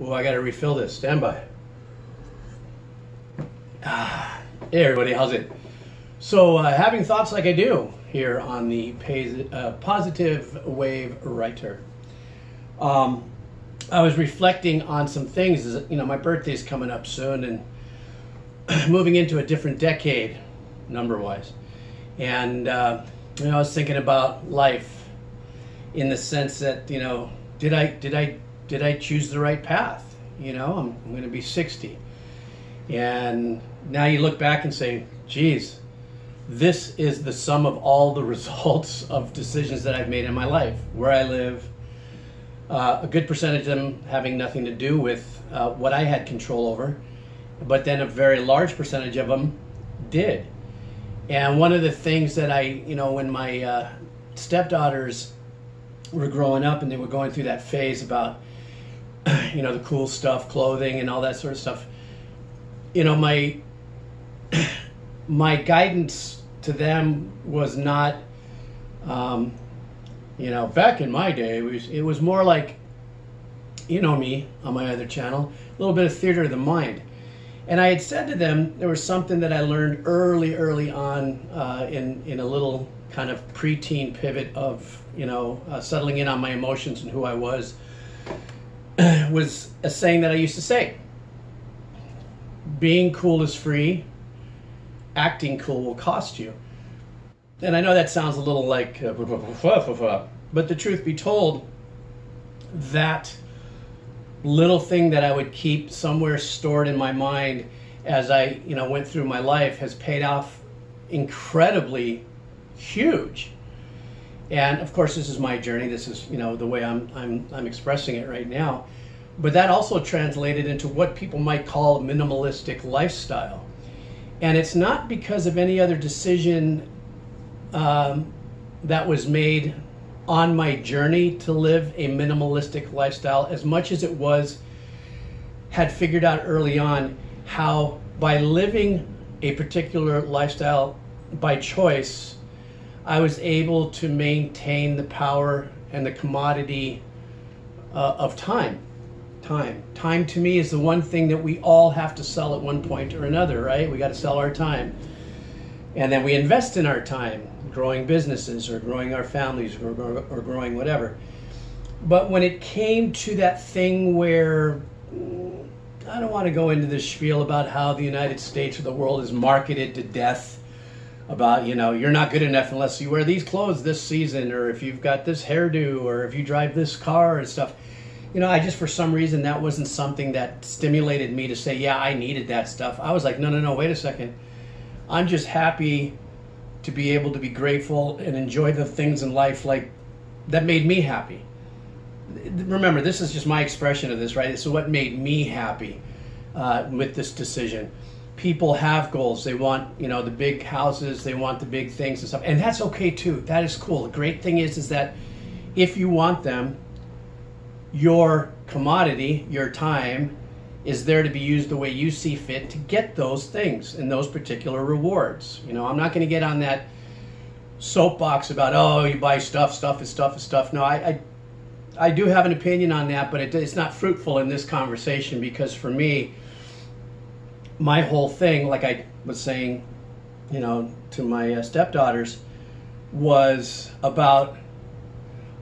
Oh, I gotta refill this. Stand by. Hey everybody, how's it? So, having thoughts like I do here on the Positive Wave Writer. I was reflecting on some things. You know, my birthday's coming up soon, and moving into a different decade, number-wise. And I was thinking about life in the sense that, you know, did I choose the right path? You know, I'm going to be 60. And now you look back and say, geez, this is the sum of all the results of decisions that I've made in my life, where I live, a good percentage of them having nothing to do with what I had control over, but then a very large percentage of them did. And one of the things that when my stepdaughters were growing up and they were going through that phase about, the cool stuff, clothing and all that sort of stuff, my guidance to them was not, back in my day, it was more like, me on my other channel, a little bit of theater of the mind. And I had said to them, there was something that I learned early on in a little kind of preteen pivot of, settling in on my emotions and who I was a saying that I used to say: being cool is free, acting cool will cost you. And I know that sounds a little like, but the truth be told, that little thing that I would keep somewhere stored in my mind as I, went through my life has paid off incredibly huge. And of course, this is my journey. This is, the way I'm expressing it right now. But that also translated into what people might call a minimalistic lifestyle. And it's not because of any other decision that was made on my journey to live a minimalistic lifestyle, as much as it had figured out early on how by living a particular lifestyle by choice, I was able to maintain the power and the commodity of time. Time to me is the one thing that we all have to sell at one point or another, right? We got to sell our time. And then we invest in our time, growing businesses or growing our families or growing whatever. But when it came to that thing where, I don't want to go into this spiel about how the United States or the world is marketed to death, about, you're not good enough unless you wear these clothes this season, or if you've got this hairdo, or if you drive this car and stuff. I just, for some reason, that wasn't something that stimulated me to say, yeah, I needed that stuff. I was like, no, wait a second. I'm just happy to be able to be grateful and enjoy the things in life like that made me happy. Remember, this is just my expression of this, right? This is what made me happy with this decision. People have goals. They want, the big houses. They want the big things and stuff. And that's okay too. That is cool. The great thing is that if you want them, your commodity, your time, is there to be used the way you see fit to get those things and those particular rewards. I'm not going to get on that soapbox about, oh, you buy stuff is stuff. No, I do have an opinion on that, but it's not fruitful in this conversation, because for me, my whole thing, like I was saying, to my stepdaughters, was about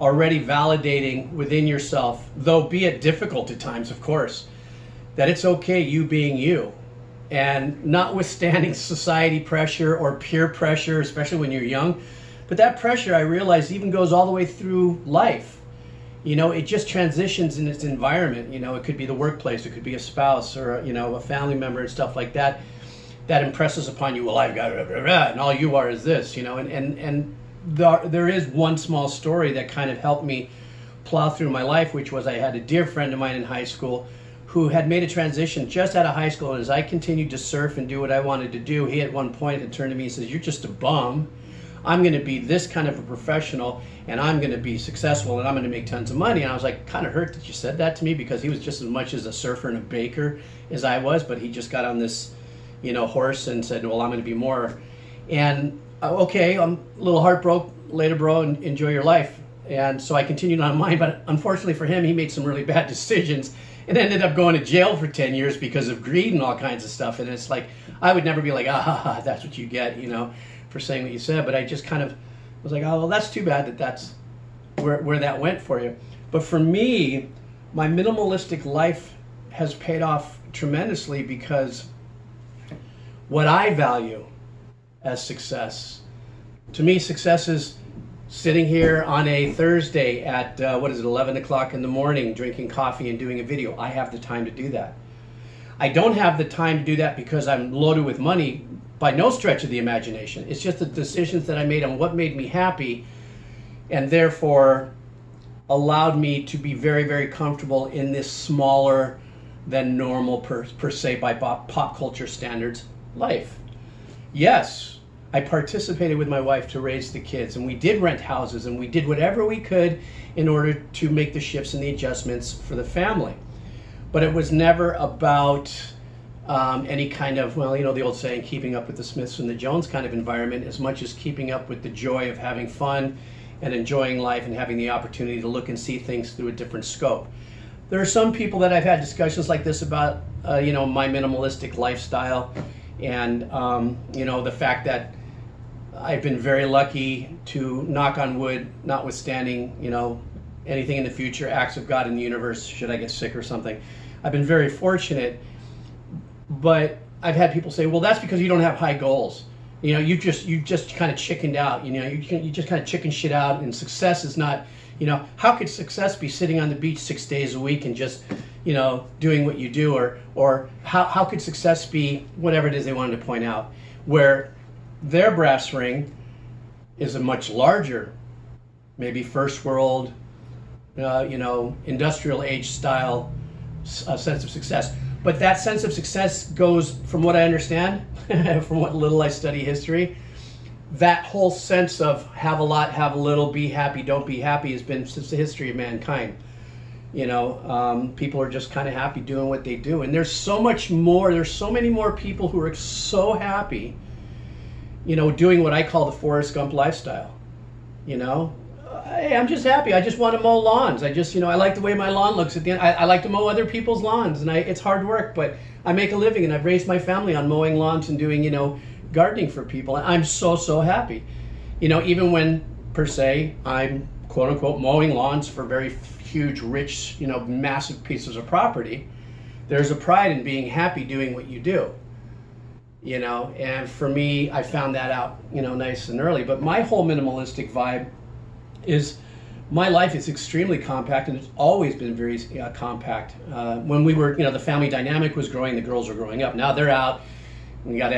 already validating within yourself, though be it difficult at times, of course, that it's okay you being you, and notwithstanding society pressure or peer pressure, especially when you're young. But that pressure, I realize, even goes all the way through life. It just transitions in its environment. It could be the workplace, it could be a spouse or a family member and stuff like that impresses upon you, well, I've got and all you are is this, and there is one small story that kind of helped me plow through my life, which was I had a dear friend of mine in high school who had made a transition just out of high school. And as I continued to surf and do what I wanted to do, he at one point had turned to me and says, you're just a bum. I'm going to be this kind of a professional, and I'm going to be successful, and I'm going to make tons of money. And I was like, kind of hurt that you said that to me, because he was just as much as a surfer and a baker as I was, but he just got on this, horse and said, well, I'm going to be more. And okay, I'm a little heartbroken later, bro, and enjoy your life. And so I continued on mine, but unfortunately for him, he made some really bad decisions. and ended up going to jail for 10 years because of greed and all kinds of stuff. And it's like, I would never be like, that's what you get, for saying what you said. But I just kind of was like, oh, well, that's too bad that that's where that went for you. But for me, my minimalistic life has paid off tremendously, because what I value as success, to me, success is sitting here on a Thursday at 11 o'clock in the morning, drinking coffee and doing a video. I have the time to do that. I don't have the time to do that because I'm loaded with money, by no stretch of the imagination. It's just the decisions that I made on what made me happy, and therefore allowed me to be very, very comfortable in this smaller than normal, per se, by pop culture standards, life. Yes, I participated with my wife to raise the kids, and we did rent houses, and we did whatever we could in order to make the shifts and the adjustments for the family. But it was never about any kind of, the old saying, keeping up with the Smiths and the Jones kind of environment, as much as keeping up with the joy of having fun and enjoying life and having the opportunity to look and see things through a different scope. There are some people that I've had discussions like this about, my minimalistic lifestyle, and, the fact that I've been very lucky to, knock on wood, notwithstanding, anything in the future, acts of God in the universe, should I get sick or something. I've been very fortunate, but I've had people say, well, that's because you don't have high goals. You just kind of chickened out, you just kind of chicken shit out, and success is not, how could success be sitting on the beach 6 days a week and just, doing what you do, or how could success be whatever it is they wanted to point out, where their brass ring is a much larger, maybe first world, industrial age style sense of success. But that sense of success goes, from what I understand, from what little I study history, that whole sense of have a lot, have a little, be happy, don't be happy, has been since the history of mankind. People are just kind of happy doing what they do. And there's so much more, there's so many more people who are so happy, doing what I call the Forrest Gump lifestyle. Hey, I'm just happy. I just want to mow lawns. I just, I like the way my lawn looks at the end. I like to mow other people's lawns, and it's hard work, but I make a living, and I've raised my family on mowing lawns and doing, gardening for people. And I'm so happy. Even when, per se, I'm, quote unquote, mowing lawns for very huge, rich, massive pieces of property, there's a pride in being happy doing what you do. And for me, I found that out, nice and early. But my whole minimalistic vibe is, my life is extremely compact, and it's always been very compact. When we were, the family dynamic was growing, the girls were growing up. Now they're out, we got,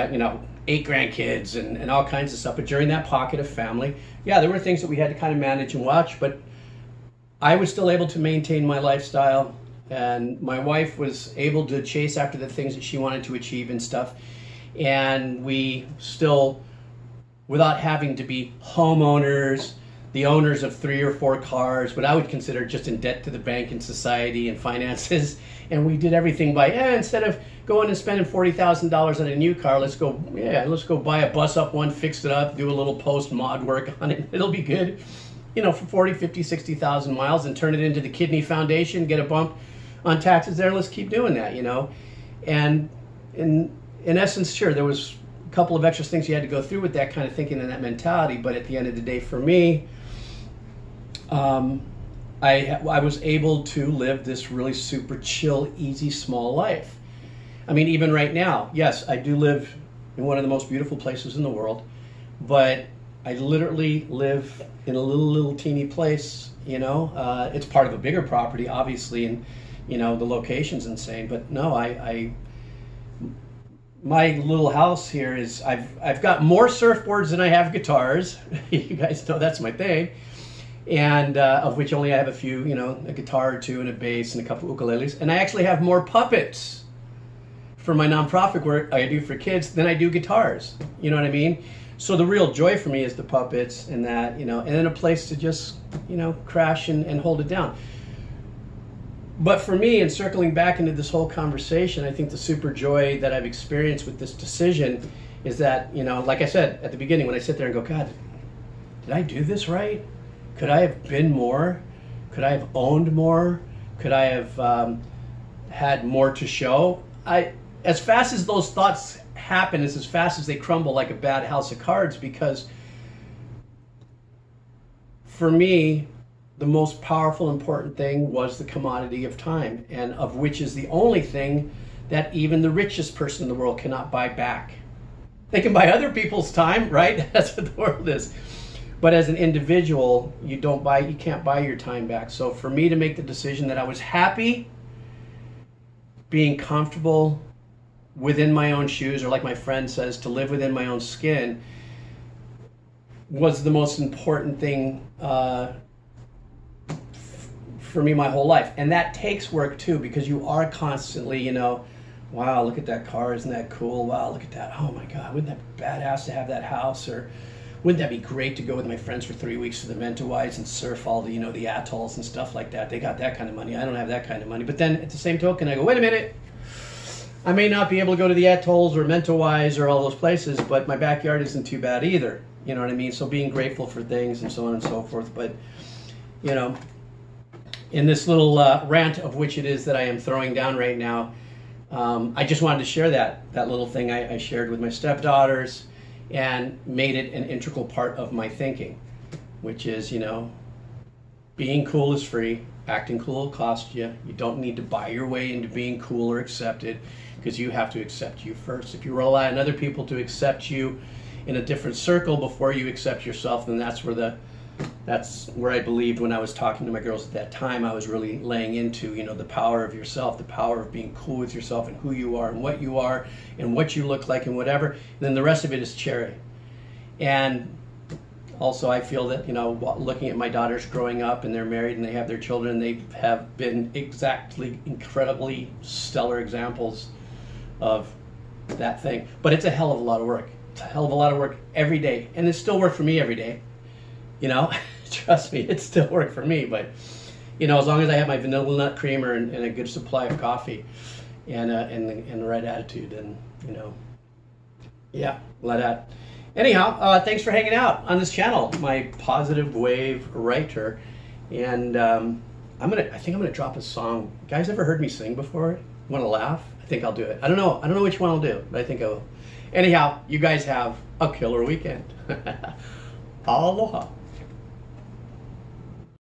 8 grandkids and all kinds of stuff. But during that pocket of family, yeah, there were things that we had to kind of manage and watch, but I was still able to maintain my lifestyle, and my wife was able to chase after the things that she wanted to achieve and stuff. And we still, without having to be homeowners, the owners of 3 or 4 cars, what I would consider just in debt to the bank and society and finances. And we did everything by, instead of going and spending $40,000 on a new car, let's go buy a bus up one, fix it up, do a little post mod work on it. It'll be good, for 40, 50, 60,000 miles, and turn it into the Kidney Foundation, get a bump on taxes there. Let's keep doing that, And in essence, sure, there was a couple of extra things you had to go through with that kind of thinking and that mentality. But at the end of the day, for me, I was able to live this really super chill, easy, small life. I mean, even right now, yes, I do live in one of the most beautiful places in the world, but I literally live in a little teeny place, It's part of a bigger property, obviously, and, the location's insane. But no, my little house here is, I've got more surfboards than I have guitars. You guys know that's my thing. And of which only I have a few, a guitar or two and a bass and a couple ukuleles. And I actually have more puppets for my nonprofit work I do for kids than I do guitars. You know what I mean? So the real joy for me is the puppets and that, and then a place to just, crash and hold it down. But for me, and circling back into this whole conversation, I think the super joy that I've experienced with this decision is that, like I said at the beginning, when I sit there and go, God, did I do this right? Could I have been more? Could I have owned more? Could I have, had more to show. As fast as those thoughts happen, is as fast as they crumble like a bad house of cards, because for me, the most powerful, important thing was the commodity of time, and of which is the only thing that even the richest person in the world cannot buy back. They can buy other people's time, right? That's what the world is. But as an individual, you can't buy your time back. So for me to make the decision that I was happy being comfortable within my own shoes, or like my friend says, to live within my own skin, was the most important thing for me my whole life. And that takes work too, because you are constantly, you know, wow, look at that car, isn't that cool? Wow, look at that. Oh my God, wouldn't that be badass to have that house? Or wouldn't that be great to go with my friends for 3 weeks to the Mentawais and surf all the, you know, the atolls and stuff like that? They got that kind of money. I don't have that kind of money. But then at the same token, I go, wait a minute. I may not be able to go to the atolls or Mentawais or all those places, but my backyard isn't too bad either. You know what I mean? So being grateful for things and so on and so forth. But, you know, in this little rant of which it is that I am throwing down right now, I just wanted to share that little thing I shared with my stepdaughters, and made it an integral part of my thinking, which is, you know, being cool is free, acting cool will cost you. You don't need to buy your way into being cool or accepted, because you have to accept you first. If you rely on other people to accept you in a different circle before you accept yourself, then that's where I believed, when I was talking to my girls at that time, I was really laying into, you know, the power of yourself, the power of being cool with yourself and who you are and what you look like and whatever. And then the rest of it is cherry. And also I feel that, you know, looking at my daughters growing up, and they're married and they have their children, they have been exactly incredibly stellar examples of that thing. But it's a hell of a lot of work. It's a hell of a lot of work every day. And it's still work for me every day. You know, trust me, it still worked for me. But, you know, as long as I have my vanilla nut creamer and a good supply of coffee and the right attitude, and, you know, yeah, let out. Anyhow, thanks for hanging out on this channel, my positive wave writer. And I think I'm gonna drop a song. You guys ever heard me sing before? Want to laugh? I think I'll do it. I don't know which one I'll do, but I think I will. Anyhow, you guys have a killer weekend. Aloha.